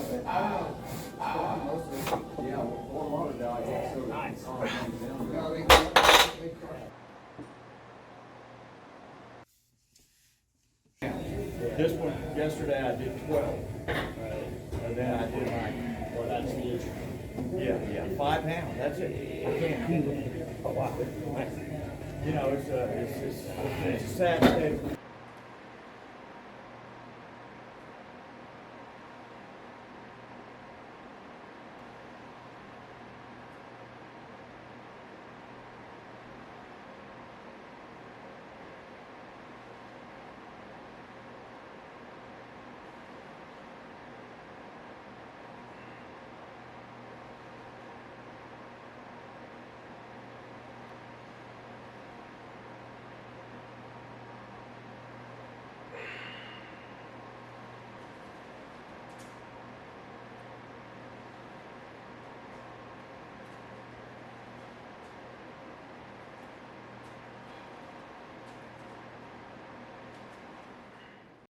This one, yesterday I did 12. And then I did well, that's the issue. Yeah, 5 pounds, that's it. I can't keep it. Oh, wow. You know, it's a sad state.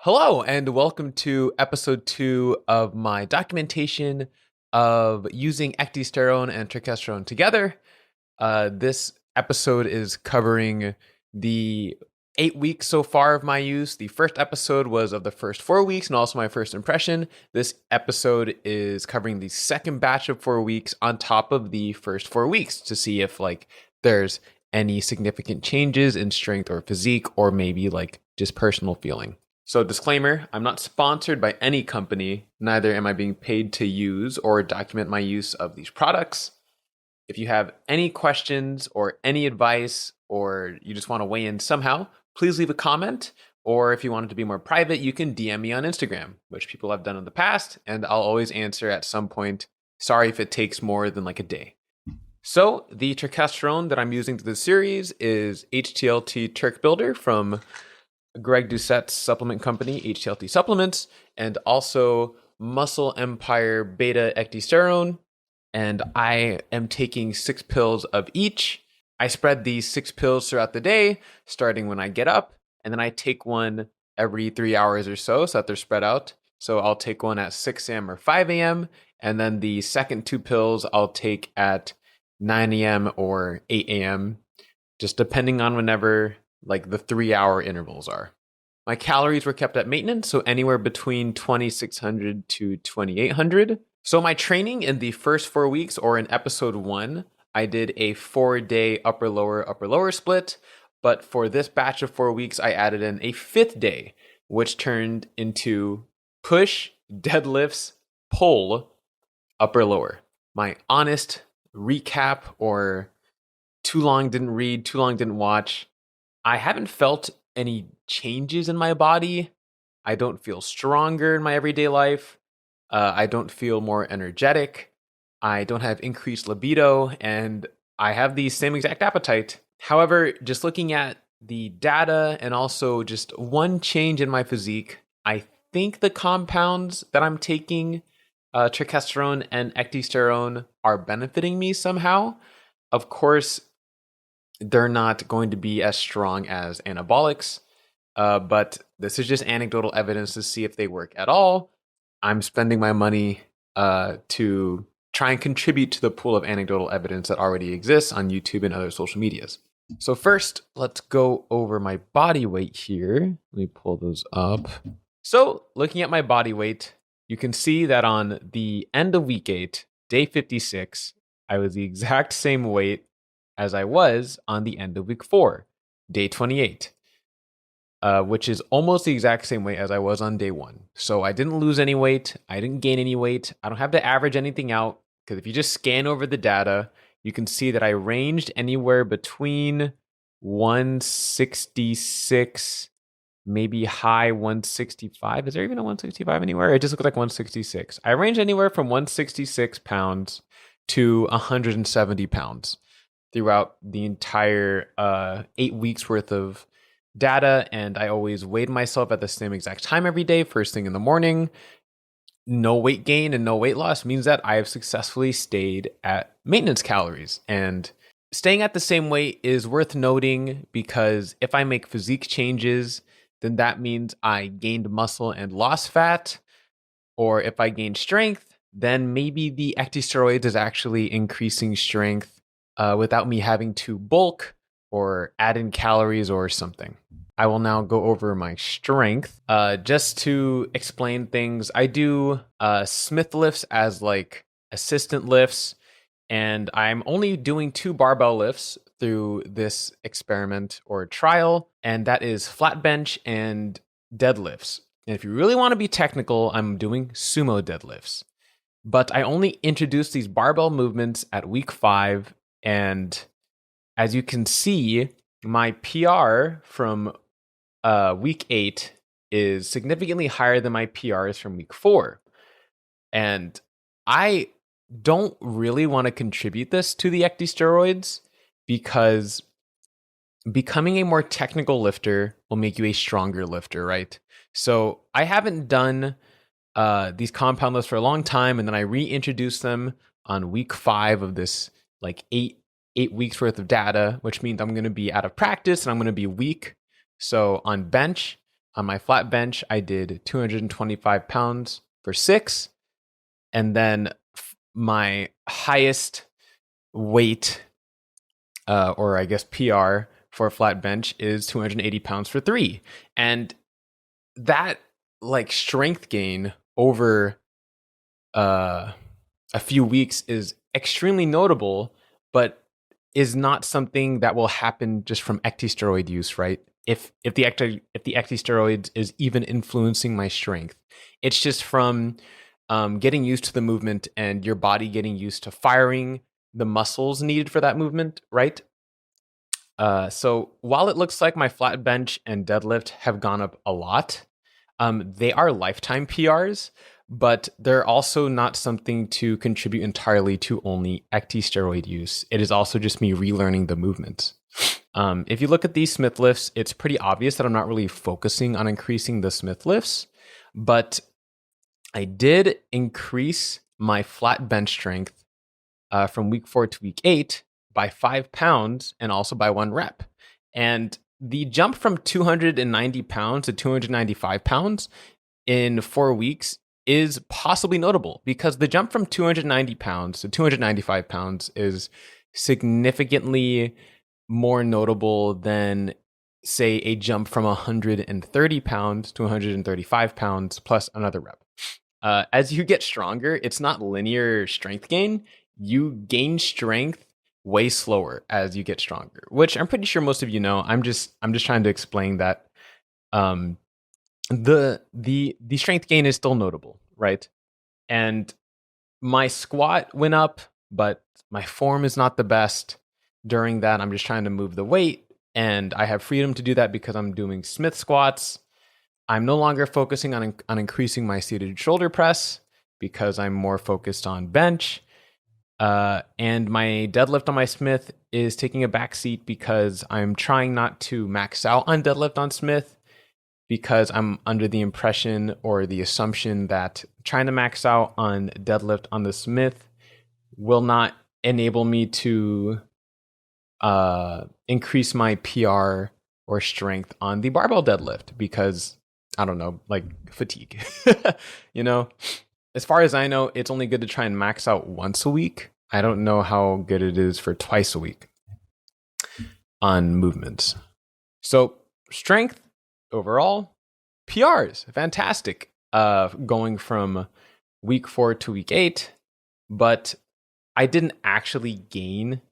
Hello, and welcome to episode 2 of my documentation of using ecdysterone and turkesterone together. This episode is covering the 8 weeks so far of my use. The first episode was of the first 4 weeks and also my first impression. This episode is covering the second batch of 4 weeks on top of the first 4 weeks to see if there's any significant changes in strength or physique or maybe just personal feeling. So disclaimer, I'm not sponsored by any company, neither am I being paid to use or document my use of these products. If you have any questions or any advice, or you just want to weigh in somehow, please leave a comment. Or if you want it to be more private, you can DM me on Instagram, which people have done in the past, and I'll always answer at some point. Sorry if it takes more than a day. So the turkesterone that I'm using to this series is HTLT Turk Builder from Greg Doucette's supplement company, HTLT Supplements, and also Muscle Empire Beta Ecdysterone. And I am taking 6 pills of each. I spread these 6 pills throughout the day, starting when I get up, and then I take one every 3 hours or so that they're spread out. So I'll take one at 6 a.m. or 5 a.m., and then the second 2 pills I'll take at 9 a.m. or 8 a.m., just depending on whenever the 3-hour intervals are. My calories were kept at maintenance, so anywhere between 2,600 to 2,800. So my training in the first 4 weeks, or in episode 1, I did a 4-day upper lower split. But for this batch of 4 weeks, I added in a 5th day, which turned into push, deadlifts, pull, upper lower. My honest recap, or too long didn't read, too long didn't watch, I haven't felt any changes in my body. I don't feel stronger in my everyday life. I don't feel more energetic. I don't have increased libido, and I have the same exact appetite. However, just looking at the data and also just one change in my physique, I think the compounds that I'm taking, turkesterone and ecdysterone, are benefiting me somehow. Of course, they're not going to be as strong as anabolics, but this is just anecdotal evidence to see if they work at all. I'm spending my money to try and contribute to the pool of anecdotal evidence that already exists on YouTube and other social medias. So first, let's go over my body weight here. Let me pull those up. So looking at my body weight, you can see that on the end of week 8, day 56, I was the exact same weight as I was on the end of week 4, day 28, which is almost the exact same weight as I was on day 1. So I didn't lose any weight. I didn't gain any weight. I don't have to average anything out, because if you just scan over the data, you can see that I ranged anywhere between 166, maybe high 165. Is there even a 165 anywhere? It just looks like 166. I ranged anywhere from 166 pounds to 170 pounds throughout the entire 8 weeks worth of data. And I always weighed myself at the same exact time every day, first thing in the morning. No weight gain and no weight loss means that I have successfully stayed at maintenance calories. And staying at the same weight is worth noting, because if I make physique changes, then that means I gained muscle and lost fat, Or if I gain strength, then maybe the ecdysteroids is actually increasing strength without me having to bulk or add in calories or something. I will now go over my strength. Just to explain things, I do Smith lifts as like assistant lifts, and I'm only doing 2 barbell lifts through this experiment or trial, and that is flat bench and deadlifts. And if you really want to be technical, I'm doing sumo deadlifts. But I only introduced these barbell movements at week 5, and as you can see, my PR from week 8 is significantly higher than my PRs from week 4. And I don't really want to contribute this to the ecdysteroids because becoming a more technical lifter will make you a stronger lifter, right? So I haven't done these compound lifts for a long time, and then I reintroduced them on week 5 of this like eight weeks worth of data, which means I'm going to be out of practice and I'm going to be weak. So on bench, on my flat bench, I did 225 pounds for 6, and then my highest weight, or I guess PR for a flat bench is 280 pounds for 3. And that like strength gain over a few weeks is extremely notable, but is not something that will happen just from ecdysteroid use, right? If the ecdysteroids is even influencing my strength, it's just from getting used to the movement and your body getting used to firing the muscles needed for that movement, right? So while it looks like my flat bench and deadlift have gone up a lot, they are lifetime PRs, but they're also not something to contribute entirely to only ecdysteroid use. It is also just me relearning the movements. If you look at these Smith lifts, it's pretty obvious that I'm not really focusing on increasing the Smith lifts, but I did increase my flat bench strength from week 4 to week 8 by 5 pounds and also by 1 rep. And the jump from 290 pounds to 295 pounds in 4 weeks is possibly notable because the jump from 290 pounds to 295 pounds is significantly more notable than, say, a jump from 130 pounds to 135 pounds plus another rep. As you get stronger, it's not linear strength gain. You gain strength way slower as you get stronger, which I'm pretty sure most of you know. I'm just trying to explain that the strength gain is still notable, right? And my squat went up, but my form is not the best. During that, I'm just trying to move the weight, and I have freedom to do that because I'm doing Smith squats. I'm no longer focusing on increasing my seated shoulder press because I'm more focused on bench. And my deadlift on my Smith is taking a back seat because I'm trying not to max out on deadlift on Smith because I'm under the impression or the assumption that trying to max out on deadlift on the Smith will not enable me to increase my PR or strength on the barbell deadlift because, I don't know, like fatigue. You know, as far as I know, it's only good to try and max out once a week. I don't know how good it is for twice a week on movements. So strength overall, PRs, fantastic. Going from week 4 to week 8, but I didn't actually gain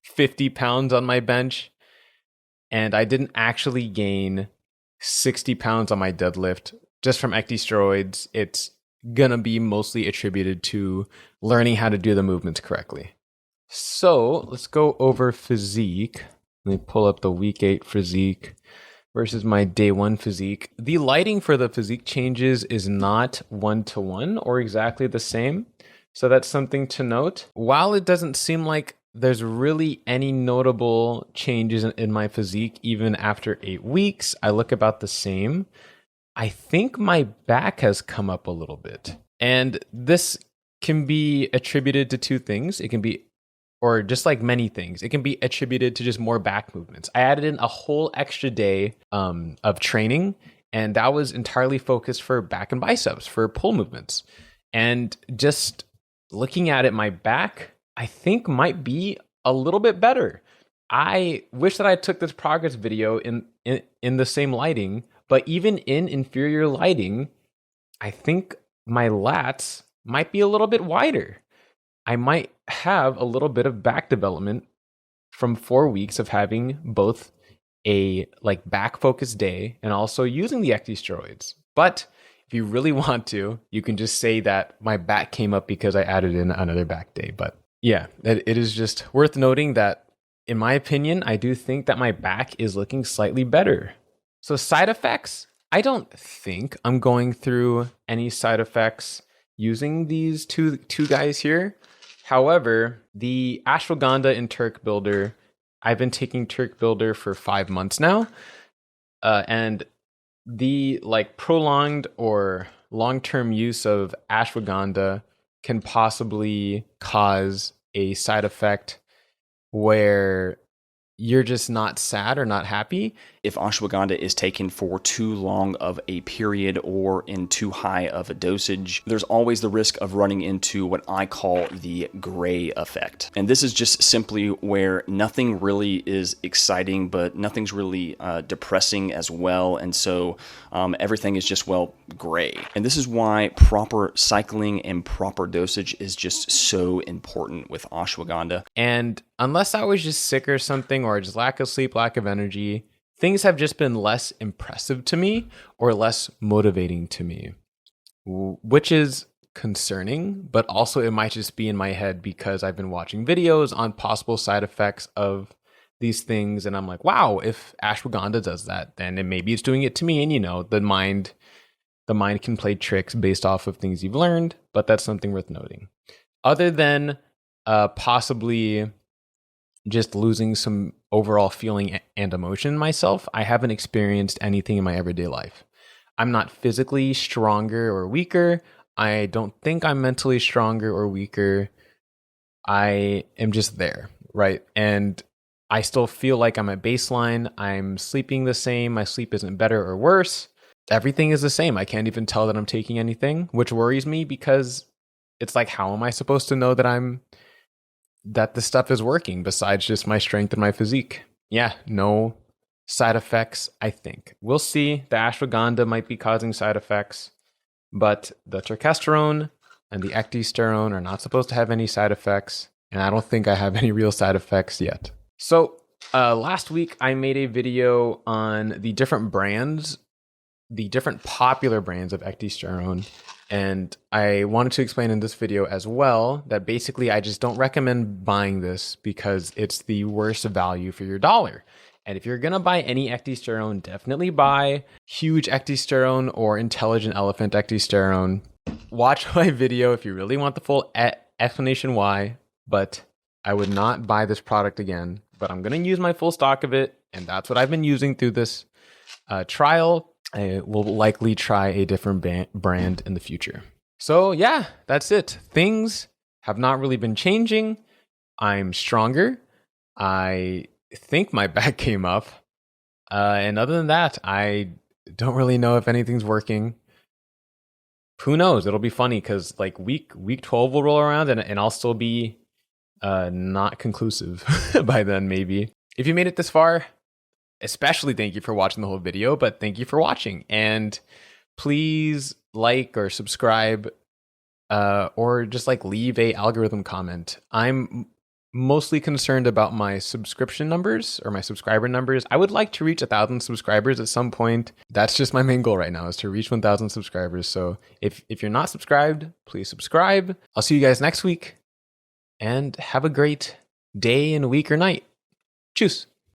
50 pounds on my bench, and I didn't actually gain 60 pounds on my deadlift just from ecdysteroids. It's gonna be mostly attributed to learning how to do the movements correctly. So let's go over physique. Let me pull up the week 8 physique versus my day 1 physique. The lighting for the physique changes is not 1-to-1 or exactly the same. So that's something to note. While it doesn't seem like there's really any notable changes in my physique, even after 8 weeks, I look about the same. I think my back has come up a little bit. And this can be attributed to 2 things. It can be, or just like many things, it can be attributed to just more back movements. I added in a whole extra day of training And that was entirely focused for back and biceps, for pull movements. And just looking at it, my back, I think might be a little bit better. I wish that I took this progress video in the same lighting, but even in inferior lighting, I think my lats might be a little bit wider. I might have a little bit of back development from 4 weeks of having both a like back focused day and also using the ecdysteroids. But if you really want to, you can just say that my back came up because I added in another back day. But yeah, it is just worth noting that in my opinion, I do think that my back is looking slightly better. So side effects, I don't think I'm going through any side effects using these two guys here. However, the ashwagandha and Turk Builder, I've been taking Turk Builder for 5 months now, and the like prolonged or long-term use of ashwagandha can possibly cause a side effect where you're just not sad or not happy. If ashwagandha is taken for too long of a period or in too high of a dosage, there's always the risk of running into what I call the gray effect. And this is just simply where nothing really is exciting, but nothing's really depressing as well. And so everything is just, well, gray. And this is why proper cycling and proper dosage is just so important with ashwagandha. And unless I was just sick or something, or just lack of sleep, lack of energy, things have just been less impressive to me or less motivating to me, which is concerning, but also it might just be in my head because I've been watching videos on possible side effects of these things. And I'm like, wow, if ashwagandha does that, then maybe it's doing it to me. And you know, the mind can play tricks based off of things you've learned, but that's something worth noting. Other than possibly just losing some overall feeling and emotion myself, I haven't experienced anything in my everyday life. I'm not physically stronger or weaker. I don't think I'm mentally stronger or weaker. I am just there, right? And I still feel like I'm at baseline. I'm sleeping the same. My sleep isn't better or worse. Everything is the same. I can't even tell that I'm taking anything, which worries me because it's like, how am I supposed to know that the stuff is working besides just my strength and my physique? Yeah, no side effects, I think. We'll see. The ashwagandha might be causing side effects, but the turkesterone and the ecdysterone are not supposed to have any side effects, and I don't think I have any real side effects yet. So last week, I made a video on the different brands, the different popular brands of ecdysterone. And I wanted to explain in this video as well that basically I just don't recommend buying this because it's the worst value for your dollar. And if you're going to buy any ecdysterone, definitely buy Huge Ecdysterone or Intelligent Elephant Ecdysterone. Watch my video if you really want the full explanation why, but I would not buy this product again. But I'm going to use my full stock of it, and that's what I've been using through this trial. I will likely try a different brand in the future. So yeah, that's it. Things have not really been changing. I'm stronger. I think my back came up. And other than that, I don't really know if anything's working. Who knows? It'll be funny because like week 12 will roll around and I'll still be not conclusive by then maybe. If you made it this far, especially thank you for watching the whole video, but thank you for watching. And please like or subscribe or just like leave a algorithm comment. I'm mostly concerned about my subscription numbers or my subscriber numbers. I would like to reach 1,000 subscribers at some point. That's just my main goal right now, is to reach 1,000 subscribers. So if you're not subscribed, please subscribe. I'll see you guys next week and have a great day and week or night. Tschüss.